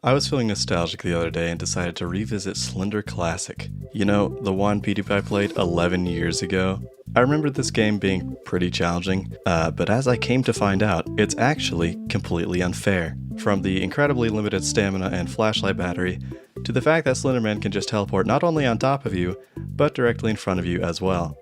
I was feeling nostalgic the other day and decided to revisit Slender Classic. You know, the one PewDiePie played 11 years ago. I remember this game being pretty challenging, but as I came to find out, it's actually completely unfair. From the incredibly limited stamina and flashlight battery, to the fact that Slenderman can just teleport not only on top of you, but directly in front of you as well.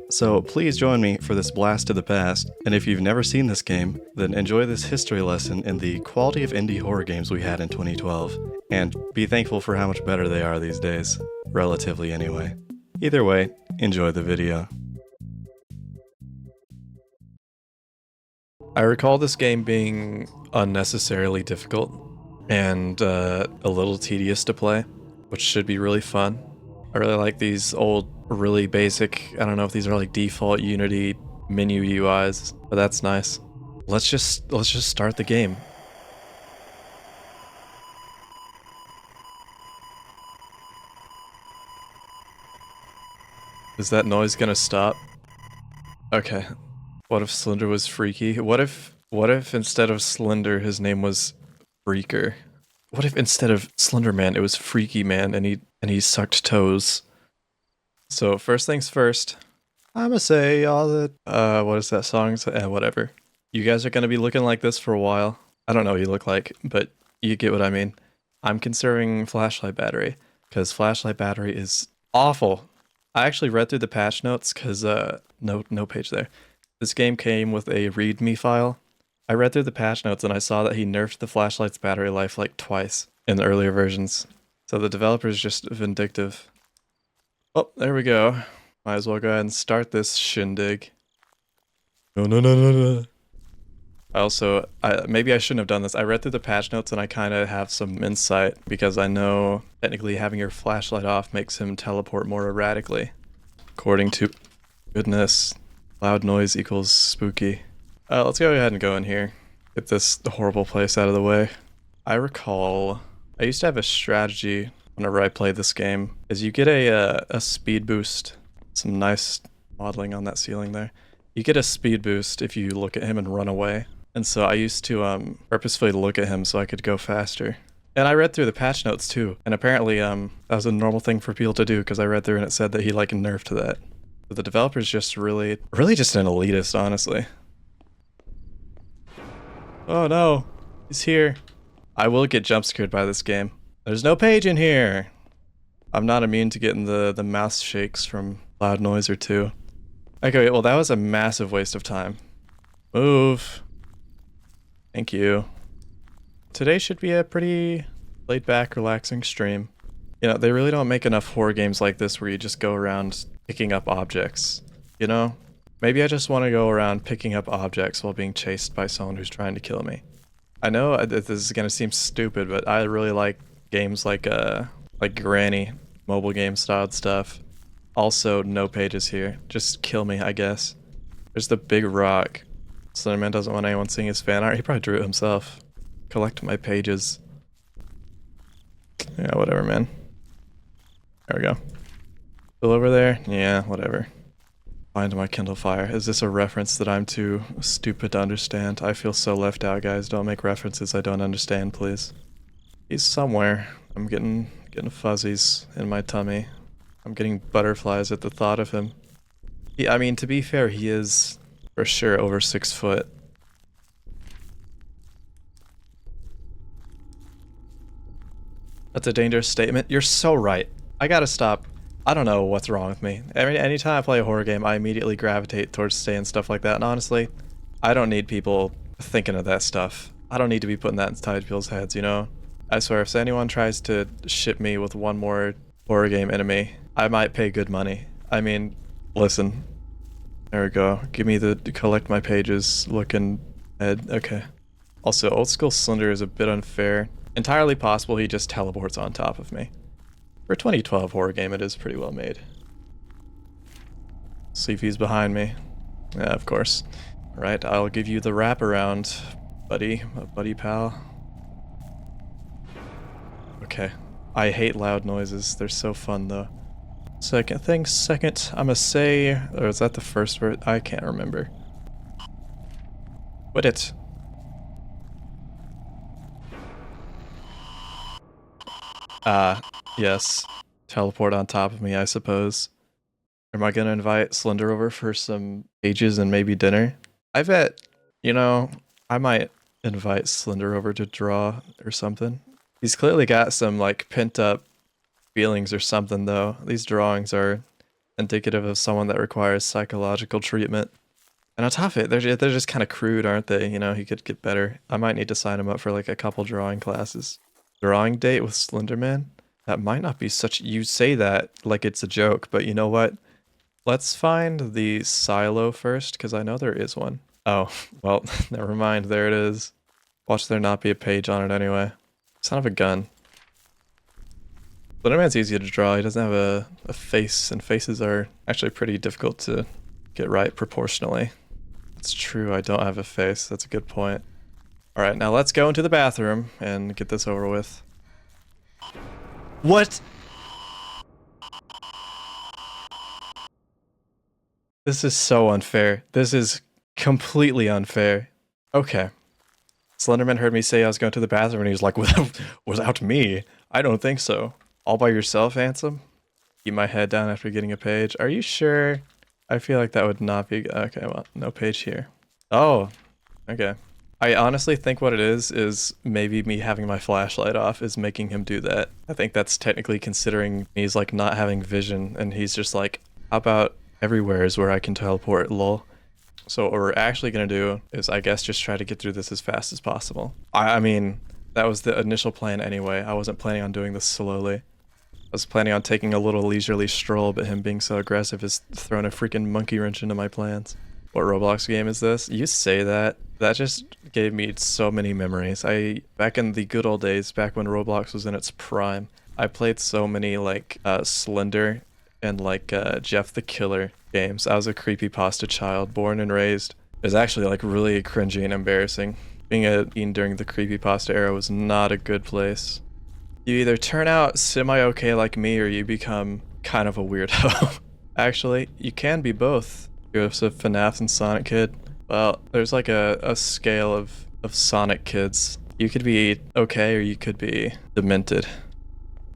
So please join me for this blast to the past, and if you've never seen this game, then enjoy this history lesson in the quality of indie horror games we had in 2012, and be thankful for how much better they are these days. Relatively anyway. Either way, enjoy the video. I recall this game being unnecessarily difficult and a little tedious to play, which should be really fun. I really like these old, really basic, I don't know if these are like default Unity menu UIs, but that's nice. Let's just start the game. Is that noise gonna stop? Okay. What if Slender was freaky? What if instead of Slender his name was Freaker? What if instead of Slender Man it was Freaky Man and he sucked toes? So first things first, I'ma say all the what is that song? Whatever. You guys are gonna be looking like this for a while. I don't know what you look like, but you get what I mean. I'm conserving flashlight battery because flashlight battery is awful. I actually read through the patch notes because no page there. This game came with a README file. I read through the patch notes and I saw that he nerfed the flashlight's battery life like twice in the earlier versions. So the developer's just vindictive. Oh, there we go. Might as well go ahead and start this shindig. No. Maybe I shouldn't have done this. I read through the patch notes and I kind of have some insight because I know technically having your flashlight off makes him teleport more erratically. According to... Goodness. Loud noise equals spooky. Let's go ahead and go in here. Get this horrible place out of the way. I recall... I used to have a strategy whenever I played this game, is you get a speed boost. Some nice modeling on that ceiling there. You get a speed boost if you look at him and run away. And so I used to purposefully look at him so I could go faster. And I read through the patch notes too, and apparently that was a normal thing for people to do because I read through and it said that he like nerfed that. But the developer's just really just an elitist, honestly. Oh no, he's here. I will get jump scared by this game. There's no page in here. I'm not immune to getting the mouse shakes from loud noise or two. Okay, well that was a massive waste of time. Move. Thank you. Today should be a pretty laid back, relaxing stream. You know, they really don't make enough horror games like this where you just go around picking up objects, you know? Maybe I just want to go around picking up objects while being chased by someone who's trying to kill me. I know this is gonna seem stupid, but I really like games like Granny, mobile game styled stuff. Also, no pages here. Just kill me, I guess. There's the big rock. Slenderman doesn't want anyone seeing his fan art. He probably drew it himself. Collect my pages. Yeah, whatever, man. There we go. Still over there? Yeah, whatever. Find my Kindle Fire. Is this a reference that I'm too stupid to understand? I feel so left out, guys. Don't make references I don't understand, please. He's somewhere. I'm getting fuzzies in my tummy. I'm getting butterflies at the thought of him. I mean, to be fair, he is for sure over 6 foot. That's a dangerous statement. You're so right. I gotta stop. I don't know what's wrong with me. Anytime I play a horror game, I immediately gravitate towards saying stuff like that. And honestly, I don't need people thinking of that stuff. I don't need to be putting that inside people's heads, you know? I swear, if anyone tries to ship me with one more horror game enemy, I might pay good money. I mean, listen. There we go. Give me the collect my pages looking head. Okay. Also, old school Slender is a bit unfair. Entirely possible he just teleports on top of me. For a 2012 horror game, it is pretty well made. See if he's behind me. Yeah, of course. Alright, I'll give you the wraparound, buddy. Buddy pal. Okay. I hate loud noises. They're so fun, though. Second, I'ma say... Or is that the first word? I can't remember. Quit it. Yes. Teleport on top of me, I suppose. Am I gonna invite Slender over for some pages and maybe dinner? I bet, you know, I might invite Slender over to draw or something. He's clearly got some like pent up feelings or something though. These drawings are indicative of someone that requires psychological treatment. And on top of it, they're just kind of crude, aren't they? You know, he could get better. I might need to sign him up for like a couple drawing classes. Drawing date with Slenderman? That might not be such. You say that like it's a joke, but you know what? Let's find the silo first, because I know there is one. Oh, well, never mind. There it is. Watch there not be a page on it anyway. Son of a gun. Slenderman's easy to draw. He doesn't have a face, and faces are actually pretty difficult to get right proportionally. It's true, I don't have a face. That's a good point. Alright, now let's go into the bathroom and get this over with. What? This is so unfair. This is completely unfair. Okay. Slenderman heard me say I was going to the bathroom and he was like, without me? I don't think so. All by yourself, handsome? Keep my head down after getting a page. Are you sure? I feel like that would not be... Okay, well, no page here. Oh, okay. I honestly think what it is maybe me having my flashlight off is making him do that. I think that's technically considering he's like not having vision and he's just like, how about everywhere is where I can teleport, lol. So what we're actually gonna do is I guess just try to get through this as fast as possible. I mean, that was the initial plan anyway. I wasn't planning on doing this slowly. I was planning on taking a little leisurely stroll, but him being so aggressive has thrown a freaking monkey wrench into my plans. What Roblox game is this? You say that. That just gave me so many memories. Back in the good old days, back when Roblox was in its prime, I played so many like Slender and like Jeff the Killer games. I was a creepypasta child, born and raised. It was actually like really cringy and embarrassing. Being a teen during the creepypasta era was not a good place. You either turn out semi-okay like me or you become kind of a weirdo. Actually, you can be both. You're a FNAF and Sonic kid. Well, there's like a scale of Sonic kids. You could be okay or you could be demented.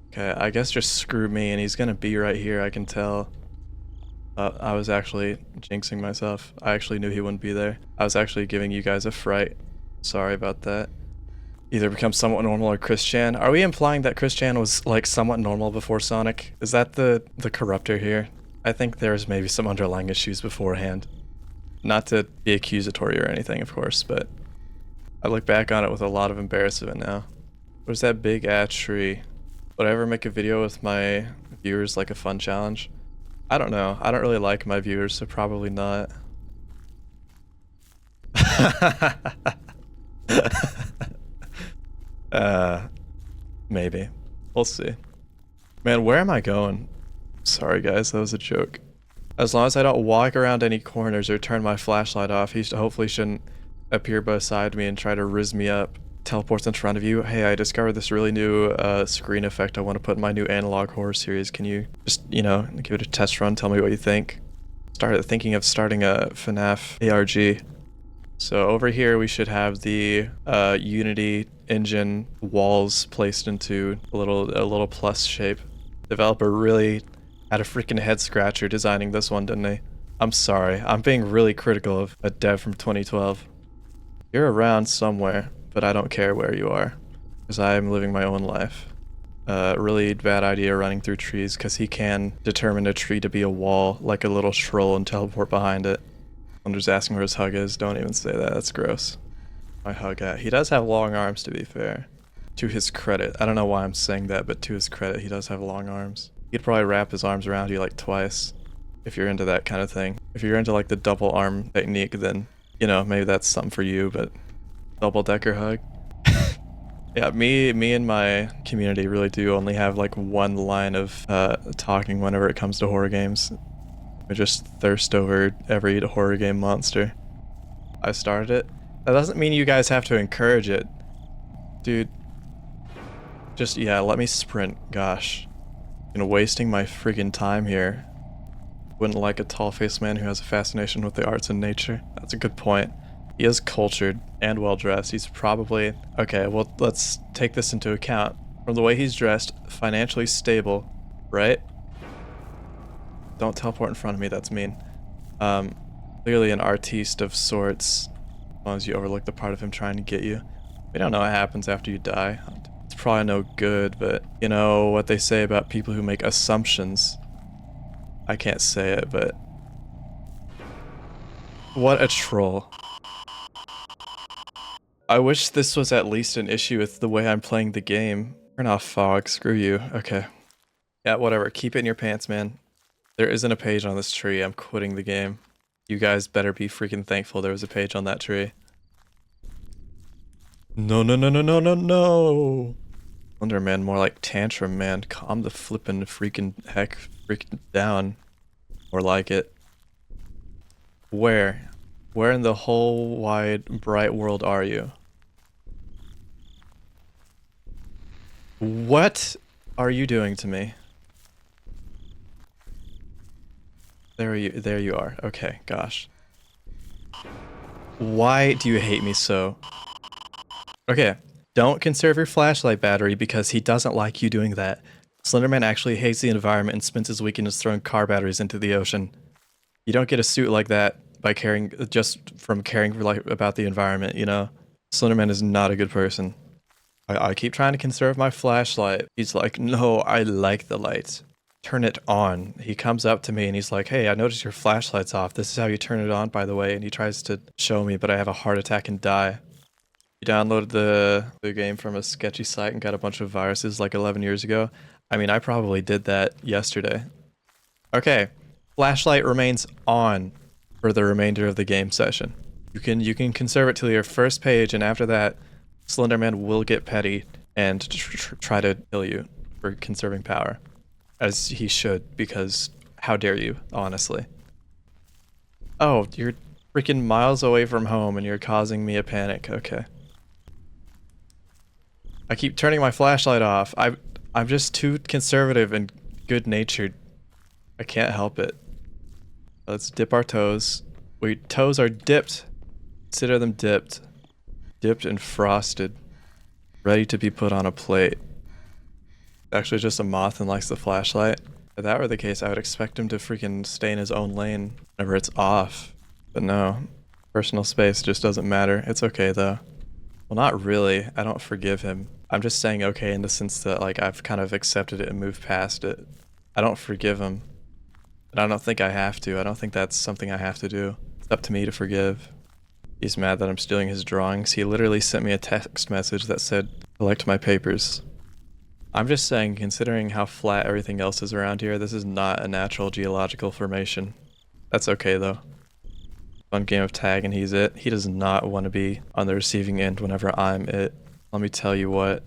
Okay, I guess just screw me and he's gonna be right here, I can tell. I was actually jinxing myself. I actually knew he wouldn't be there. I was actually giving you guys a fright. Sorry about that. Either become somewhat normal or Chris Chan. Are we implying that Chris Chan was like somewhat normal before Sonic? Is that the corruptor here? I think there's maybe some underlying issues beforehand. Not to be accusatory or anything, of course, but I look back on it with a lot of embarrassment now. Where's that big ass tree? Would I ever make a video with my viewers like a fun challenge? I don't know. I don't really like my viewers, so probably not. Maybe. We'll see. Man, where am I going? Sorry guys, that was a joke. As long as I don't walk around any corners or turn my flashlight off, he hopefully shouldn't appear beside me and try to rizz me up. Teleports in front of you. Hey, I discovered this really new screen effect I want to put in my new analog horror series. Can you just, you know, give it a test run, tell me what you think? Started thinking of starting a FNAF ARG. So over here we should have the Unity engine walls placed into a little plus shape. Developer really had a freaking head scratcher designing this one, didn't he? I'm sorry, I'm being really critical of a dev from 2012. You're around somewhere, but I don't care where you are, because I am living my own life. Really bad idea running through trees, because he can determine a tree to be a wall, like a little troll, and teleport behind it. I'm just asking where his hug is. Don't even say that. That's gross. My hug at. He does have long arms, to be fair. To his credit. I don't know why I'm saying that, but to his credit, he does have long arms. He'd probably wrap his arms around you like twice, if you're into that kind of thing. If you're into like the double arm technique, then, you know, maybe that's something for you, but double-decker hug? Yeah, me and my community really do only have like one line of talking whenever it comes to horror games. We just thirst over every horror game monster. I started it. That doesn't mean you guys have to encourage it. Dude. Just, yeah, let me sprint, gosh. You know, wasting my friggin' time here. Wouldn't like a tall-faced man who has a fascination with the arts and nature. That's a good point. He is cultured and well-dressed. He's probably... Okay, well, let's take this into account. From the way he's dressed, financially stable, right? Don't teleport in front of me, that's mean. Clearly an artiste of sorts, as long as you overlook the part of him trying to get you. We don't know what happens after you die. It's probably no good, but you know what they say about people who make assumptions. I can't say it, but... What a troll. I wish this was at least an issue with the way I'm playing the game. Turn off fog, screw you. Okay. Yeah, whatever. Keep it in your pants, man. There isn't a page on this tree. I'm quitting the game. You guys better be freaking thankful there was a page on that tree. No, no, no, no, no, no, no! Slender Man, more like Tantrum Man. Calm the flippin' freaking heck freaking down. Or like it. Where? Where in the whole wide, bright world are you? What are you doing to me? There you are. Okay, gosh. Why do you hate me so? Okay, don't conserve your flashlight battery because he doesn't like you doing that. Slenderman actually hates the environment and spends his weekends throwing car batteries into the ocean. You don't get a suit like that by caring about the environment, you know? Slenderman is not a good person. I keep trying to conserve my flashlight. He's like, no, I like the lights. Turn it on. He comes up to me and he's like, hey, I noticed your flashlight's off. This is how you turn it on, by the way. And he tries to show me, but I have a heart attack and die. He downloaded the game from a sketchy site and got a bunch of viruses like 11 years ago. I mean, I probably did that yesterday. Okay, flashlight remains on for the remainder of the game session. You can conserve it till your first page, and after that, Slenderman will get petty and try to kill you for conserving power. As he should, because how dare you, honestly. Oh, you're freaking miles away from home and you're causing me a panic. Okay. I keep turning my flashlight off. I'm just too conservative and good-natured. I can't help it. Let's dip our toes. Toes are dipped. Consider them dipped. Dipped and frosted. Ready to be put on a plate. Actually just a moth and likes the flashlight. If that were the case, I would expect him to freaking stay in his own lane whenever it's off. But no. Personal space just doesn't matter. It's okay though. Well, not really. I don't forgive him. I'm just saying okay in the sense that like I've kind of accepted it and moved past it. I don't forgive him. And I don't think I have to. I don't think that's something I have to do. It's up to me to forgive. He's mad that I'm stealing his drawings. He literally sent me a text message that said, collect my papers. I'm just saying, considering how flat everything else is around here, this is not a natural geological formation. That's okay though. Fun game of tag and he's it. He does not want to be on the receiving end whenever I'm it. Let me tell you what.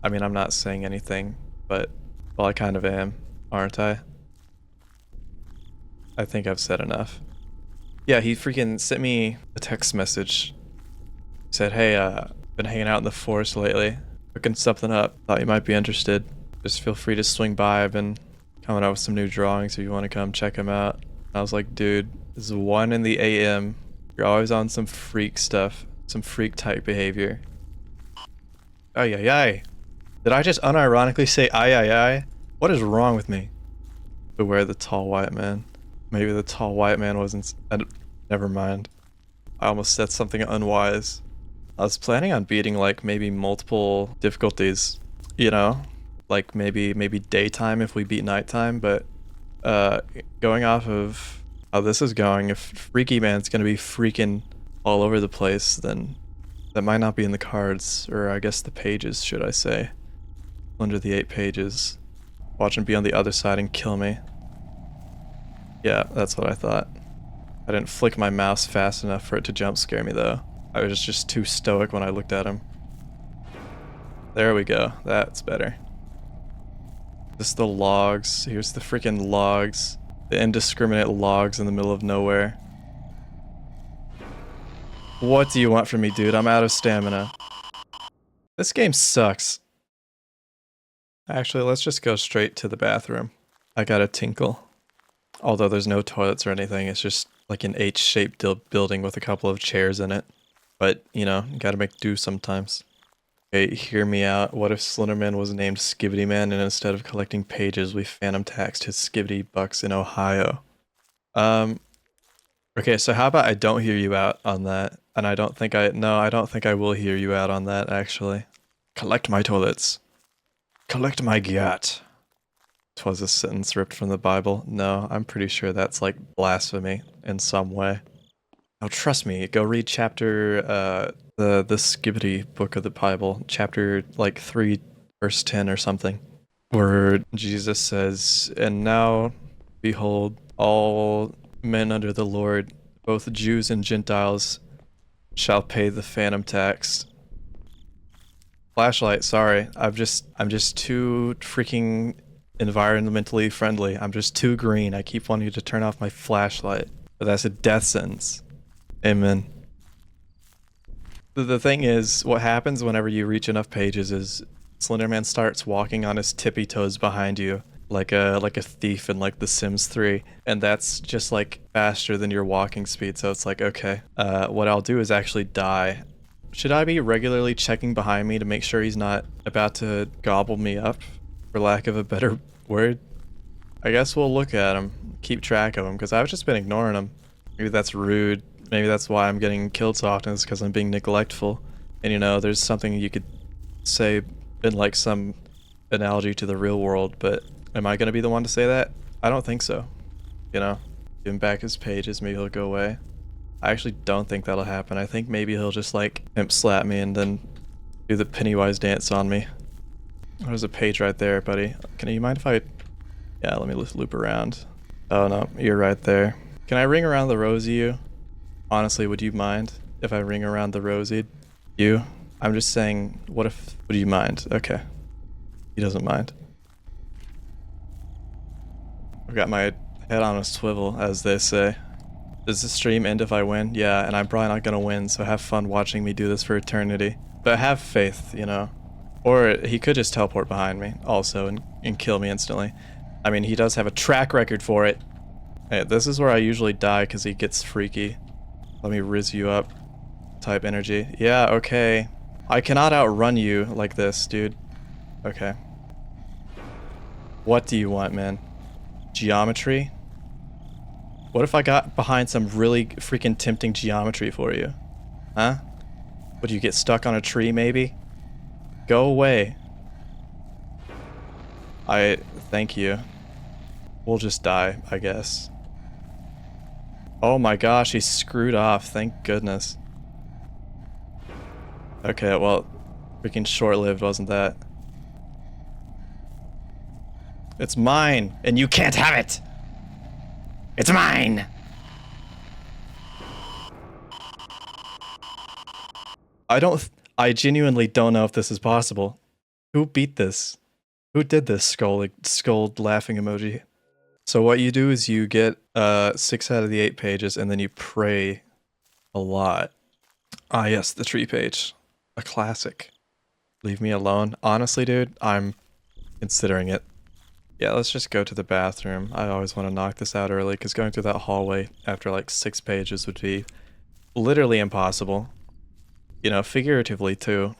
I mean, I'm not saying anything, but well, I kind of am, aren't I? I think I've said enough. Yeah, he freaking sent me a text message. He said, hey, been hanging out in the forest lately. Cooking something up. Thought you might be interested. Just feel free to swing by. I've been coming out with some new drawings if you want to come check them out. And I was like, dude, this is 1 in the AM. You're always on some freak stuff. Some freak type behavior. Ay, ay, ay. Did I just unironically say ay, ay, ay? What is wrong with me? Beware the tall white man. Maybe the tall white man wasn't... Never mind. I almost said something unwise. I was planning on beating like maybe multiple difficulties, you know? Like maybe daytime if we beat nighttime, but going off of how this is going, if Freaky Man's gonna be freaking all over the place, then that might not be in the cards, or I guess the pages, should I say. Under the 8 pages. Watch him be on the other side and kill me. Yeah, that's what I thought. I didn't flick my mouse fast enough for it to jump scare me though. I was just too stoic when I looked at him. There we go. That's better. This is the logs. Here's the freaking logs. The indiscriminate logs in the middle of nowhere. What do you want from me, dude? I'm out of stamina. This game sucks. Actually, let's just go straight to the bathroom. I got a tinkle. Although there's no toilets or anything, it's just like an H-shaped building with a couple of chairs in it. But, you know, you gotta make do sometimes. Hey, hear me out. What if Slenderman was named Skibidi Man and instead of collecting pages, we phantom taxed his Skibidi bucks in Ohio? Um, okay, so how about I don't hear you out on that? And I don't think I don't think I will hear you out on that, actually. Collect my toilets. Collect my gyat. 'Twas a sentence ripped from the Bible. No, I'm pretty sure that's like blasphemy in some way. Oh, trust me, go read chapter, the Skibbity book of the Bible, chapter like 3, verse 10 or something, where Jesus says, "And now, behold, all men under the Lord, both Jews and Gentiles, shall pay the phantom tax." Flashlight, sorry, I'm just too freaking environmentally friendly. I'm just too green. I keep wanting to turn off my flashlight, but that's a death sentence. Amen. The thing is, what happens whenever you reach enough pages is Slenderman starts walking on his tippy toes behind you, like a thief in like The Sims 3, and that's just like faster than your walking speed. So it's like, okay, what I'll do is actually die. Should I be regularly checking behind me to make sure he's not about to gobble me up, for lack of a better word? I guess we'll look at him, keep track of him, because I've just been ignoring him. Maybe that's rude. Maybe that's why I'm getting killed so often, is because I'm being neglectful. And you know, there's something you could say in like some analogy to the real world, but am I going to be the one to say that? I don't think so. You know, give him back his pages, maybe he'll go away. I actually don't think that'll happen. I think maybe he'll just like pimp slap me and then do the Pennywise dance on me. There's a page right there, buddy. Can you mind if I... Yeah, let me loop around. Oh no, you're right there. Can I ring around the rosy you? Honestly, would you mind if I ring around the rosy you? I'm just saying, would you mind? Okay. He doesn't mind. I've got my head on a swivel, as they say. Does the stream end if I win? Yeah, and I'm probably not gonna win, so have fun watching me do this for eternity. But have faith, you know? Or he could just teleport behind me, also, and kill me instantly. I mean, he does have a track record for it. Hey, this is where I usually die because he gets freaky. Let me riz you up. Type energy. Yeah, okay. I cannot outrun you like this, dude. Okay. What do you want, man? Geometry? What if I got behind some really freaking tempting geometry for you? Huh? Would you get stuck on a tree, maybe? Go away. Thank you. We'll just die, I guess. Oh my gosh, he's screwed off, thank goodness. Okay, well, freaking short-lived, wasn't that? It's mine, and you can't have it! It's mine! I genuinely don't know if this is possible. Who beat this? Who did this scold laughing emoji? So what you do is you get 6 out of the 8 pages and then you pray a lot. Ah yes, the tree page. A classic. Leave me alone. Honestly, dude, I'm considering it. Yeah, let's just go to the bathroom. I always want to knock this out early because going through that hallway after like 6 pages would be literally impossible. You know, figuratively too.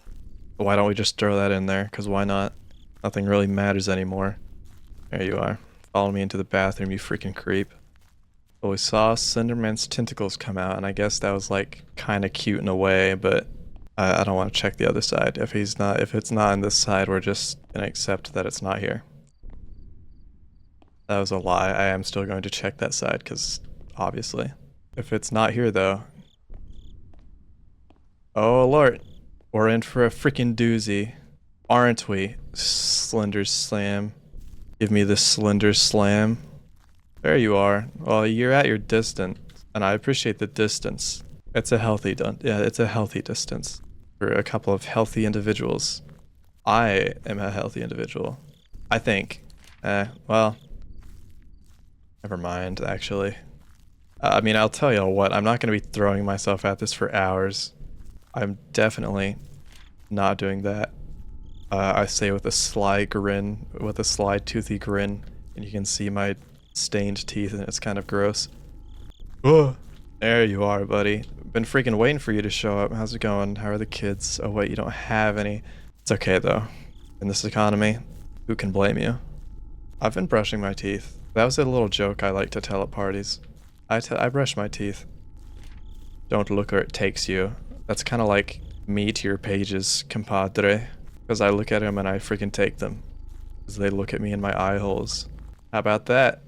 Why don't we just throw that in there? Because why not? Nothing really matters anymore. There you are. Follow me into the bathroom, you freaking creep. Well, we saw Slenderman's tentacles come out, and I guess that was like kind of cute in a way, but I don't want to check the other side. If it's not on this side, we're just gonna accept that it's not here. That was a lie. I am still going to check that side, because obviously. If it's not here, though. Oh, Lord. We're in for a freaking doozy. Aren't we? Slender Slam. Give me the Slender Slam. There you are. Well, you're at your distance, and I appreciate the distance. It's a healthy it's a healthy distance for a couple of healthy individuals. I am a healthy individual. I think. Well, never mind, actually. I mean, I'll tell you what, I'm not going to be throwing myself at this for hours. I'm definitely not doing that. I say with a sly grin, with a sly toothy grin, and you can see my stained teeth and it's kind of gross. Ugh. There you are, buddy. Been freaking waiting for you to show up. How's it going? How are the kids? Oh wait, you don't have any. It's okay though. In this economy, who can blame you? I've been brushing my teeth. That was a little joke I like to tell at parties. I brush my teeth. Don't look where it takes you. That's kind of like me to your pages, compadre. Because I look at them and I freaking take them. Because they look at me in my eye holes. How about that?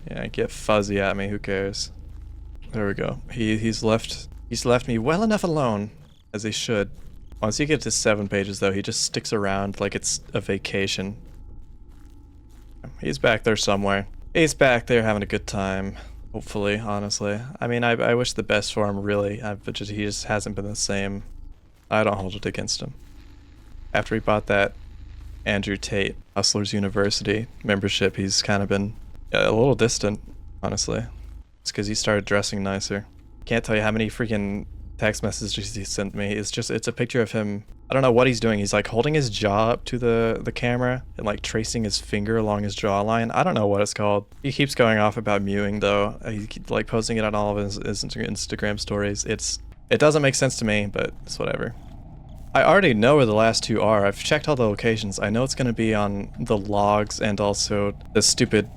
Yeah, get fuzzy at me, who cares? There we go. He's left me well enough alone, as he should. Once you get to 7 pages though, he just sticks around like it's a vacation. He's back there somewhere. He's back there having a good time. Hopefully, honestly. I mean, I wish the best for him, really, but he just hasn't been the same. I don't hold it against him. After he bought that Andrew Tate Hustlers University membership, he's kind of been a little distant, honestly. It's because he started dressing nicer. Can't tell you how many freaking text messages he sent me. It's a picture of him. I don't know what he's doing. He's like holding his jaw up to the camera and like tracing his finger along his jawline. I don't know what it's called. He keeps going off about mewing though. He like posting it on all of his Instagram stories. It doesn't make sense to me, but it's whatever. I already know where the last 2 are. I've checked all the locations. I know it's going to be on the logs and also the stupid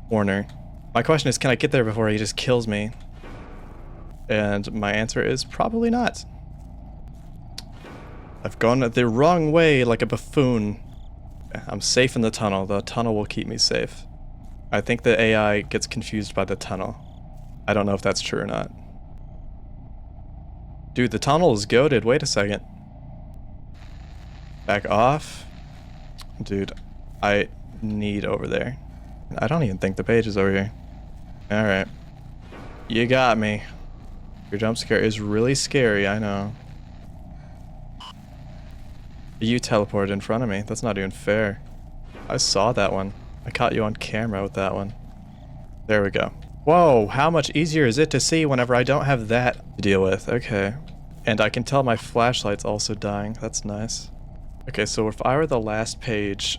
corner. My question is, can I get there before he just kills me? And my answer is probably not. I've gone the wrong way like a buffoon. I'm safe in the tunnel. The tunnel will keep me safe. I think the AI gets confused by the tunnel. I don't know if that's true or not. Dude, the tunnel is goated. Wait a second. Back off. Dude, I need over there. I don't even think the page is over here. Alright. You got me. Your jump scare is really scary, I know. You teleported in front of me. That's not even fair. I saw that one. I caught you on camera with that one. There we go. Whoa, how much easier is it to see whenever I don't have that to deal with? Okay. And I can tell my flashlight's also dying. That's nice. Okay, so if I were the last page,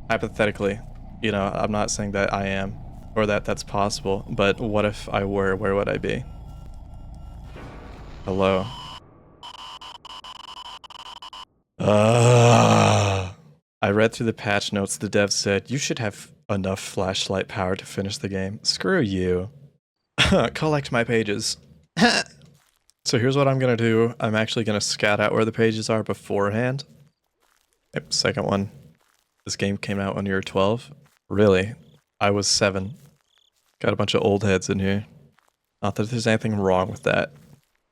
hypothetically, you know, I'm not saying that I am, or that that's possible, but what if I were? Where would I be? Hello? I read through the patch notes. The dev said, you should have enough flashlight power to finish the game. Screw you. Collect my pages. So here's what I'm gonna do. I'm actually gonna scout out where the pages are beforehand. Yep, second one. This game came out when you were 12. Really? I was 7. Got a bunch of old heads in here. Not that there's anything wrong with that.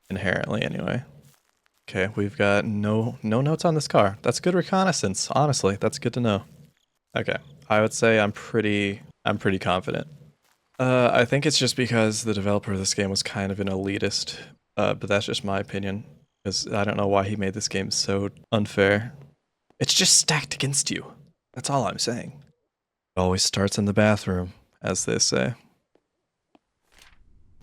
Inherently, anyway. Okay, we've got no notes on this car. That's good reconnaissance, honestly. That's good to know. Okay, I would say I'm pretty confident. I think it's just because the developer of this game was kind of an elitist, but that's just my opinion. Because I don't know why he made this game so unfair. It's just stacked against you. That's all I'm saying. It always starts in the bathroom, as they say.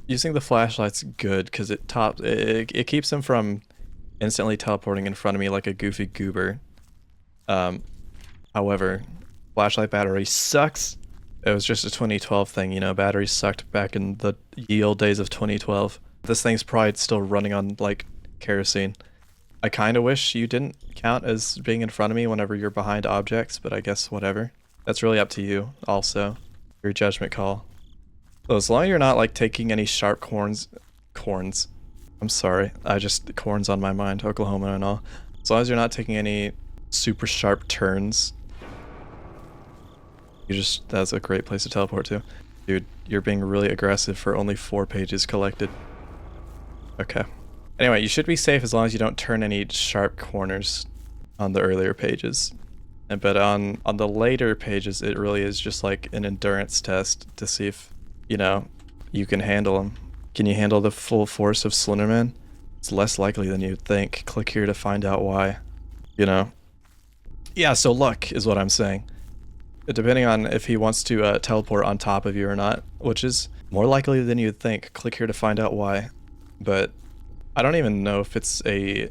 Using the flashlight's good because it keeps him from instantly teleporting in front of me like a goofy goober. However, flashlight battery sucks. It was just a 2012 thing, you know, batteries sucked back in the ye old days of 2012. This thing's probably still running on, like, kerosene. I kinda wish you didn't count as being in front of me whenever you're behind objects, but I guess whatever. That's really up to you, also. Your judgment call. So as long as you're not, like, taking any sharp corns... I'm sorry, corn's on my mind, Oklahoma and all. As long as you're not taking any super sharp turns, that's a great place to teleport to. Dude, you're being really aggressive for only 4 pages collected. Okay. Anyway, you should be safe as long as you don't turn any sharp corners on the earlier pages. But on the later pages, it really is just like an endurance test to see if, you know, you can handle them. Can you handle the full force of Slenderman? It's less likely than you'd think. Click here to find out why. You know? Yeah, so luck is what I'm saying. Depending on if he wants to teleport on top of you or not, which is more likely than you'd think. Click here to find out why. But I don't even know if it's a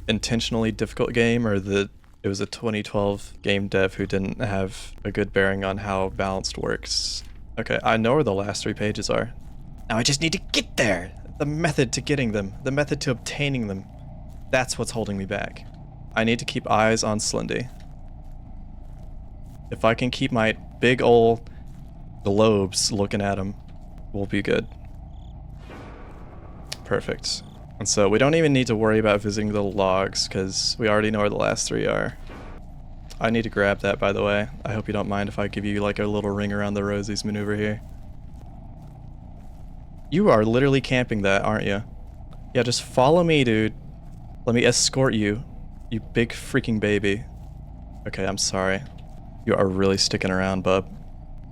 intentionally difficult game or it was a 2012 game dev who didn't have a good bearing on how balanced works. Okay, I know where the last 3 pages are. Now I just need to get there! The method to getting them. The method to obtaining them. That's what's holding me back. I need to keep eyes on Slendy. If I can keep my big ol' globes looking at him, we'll be good. Perfect. And so we don't even need to worry about visiting the logs, because we already know where the last 3 are. I need to grab that, by the way. I hope you don't mind if I give you like a little ring around the rosies maneuver here. You are literally camping that, aren't you? Yeah, just follow me, dude. Let me escort you. You big freaking baby. Okay, I'm sorry. You are really sticking around, bub.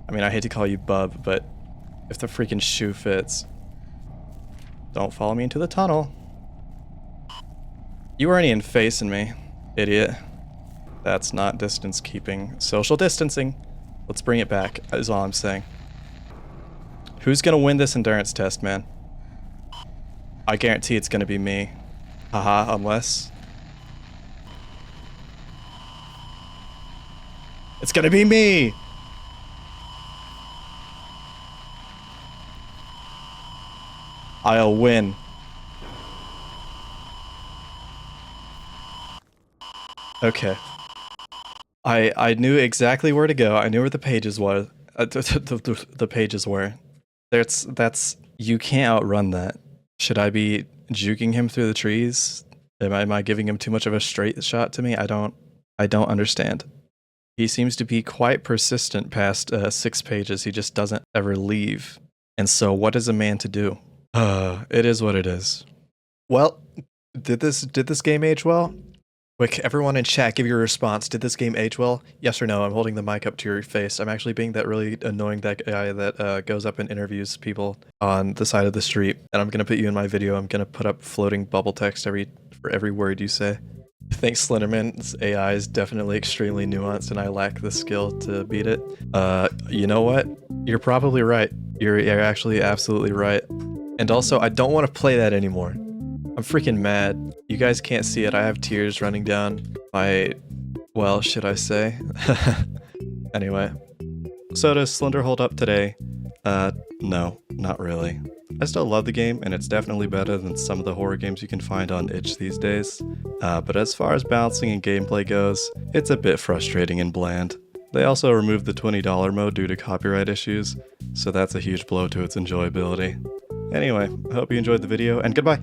I mean, I hate to call you bub, but if the freaking shoe fits. Don't follow me into the tunnel. You weren't even facing me, idiot. That's not distance keeping. Social distancing. Let's bring it back, is all I'm saying. Who's gonna win this endurance test, man? I guarantee it's gonna be me. Haha, unless... It's gonna be me! I'll win. Okay. I knew exactly where to go. I knew where the pages were. The pages were. That's... You can't outrun that. Should I be juking him through the trees? Am I giving him too much of a straight shot to me? I don't understand. He seems to be quite persistent past 6 pages. He just doesn't ever leave. And so what is a man to do? It is what it is. Well, did this game age well? Quick, everyone in chat, give your response. Did this game age well? Yes or no? I'm holding the mic up to your face. I'm actually being that really annoying that guy that goes up and interviews people on the side of the street. And I'm gonna put you in my video. I'm gonna put up floating bubble text for every word you say. Thanks, Slenderman's AI is definitely extremely nuanced, and I lack the skill to beat it. You know what? You're probably right. You're actually absolutely right. And also, I don't want to play that anymore. I'm freaking mad. You guys can't see it. I have tears running down my... well, should I say? Anyway. So does Slender hold up today? No, not really. I still love the game, and it's definitely better than some of the horror games you can find on itch these days. But as far as balancing and gameplay goes, it's a bit frustrating and bland. They also removed the $20 mode due to copyright issues, so that's a huge blow to its enjoyability. Anyway, I hope you enjoyed the video, and goodbye!